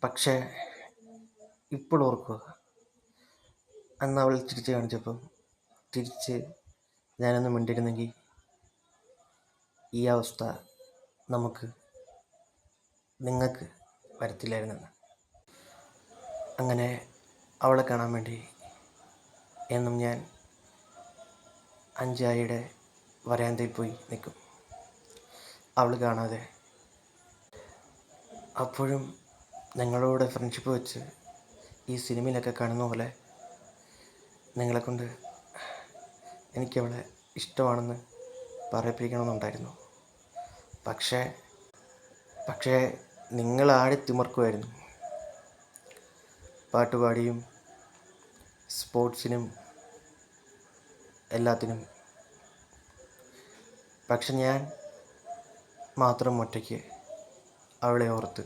പക്ഷേ ഇപ്പോൾ ഓർക്കുക, അന്ന് അവൾ തിരിച്ച് കാണിച്ചപ്പം തിരിച്ച് ഞാനൊന്ന് മിണ്ടിയിരുന്നെങ്കിൽ ഈ അവസ്ഥ നിങ്ങൾക്ക് വരത്തില്ലായിരുന്നെന്ന്. അങ്ങനെ അവളെ കാണാൻ വേണ്ടി എന്നും ഞാൻ അഞ്ചായിയുടെ വരാന്തയിൽ പോയി നിൽക്കും, അവൾ കാണാതെ. അപ്പോഴും നിങ്ങളോട് ഫ്രണ്ട്ഷിപ്പ് വെച്ച് ഈ സിനിമയിലൊക്കെ കാണുന്ന പോലെ നിങ്ങളെക്കൊണ്ട് എനിക്കവളെ ഇഷ്ടമാണെന്ന് പറയിപ്പിക്കണമെന്നുണ്ടായിരുന്നു. പക്ഷേ നിങ്ങൾ ആടിത്തിമിർക്കുമായിരുന്നു, പാട്ടുപാടിയും സ്പോർട്സിനും എല്ലാത്തിനും. പക്ഷെ ഞാൻ മാത്രം ഒറ്റയ്ക്ക് അവളെ ഓർത്ത്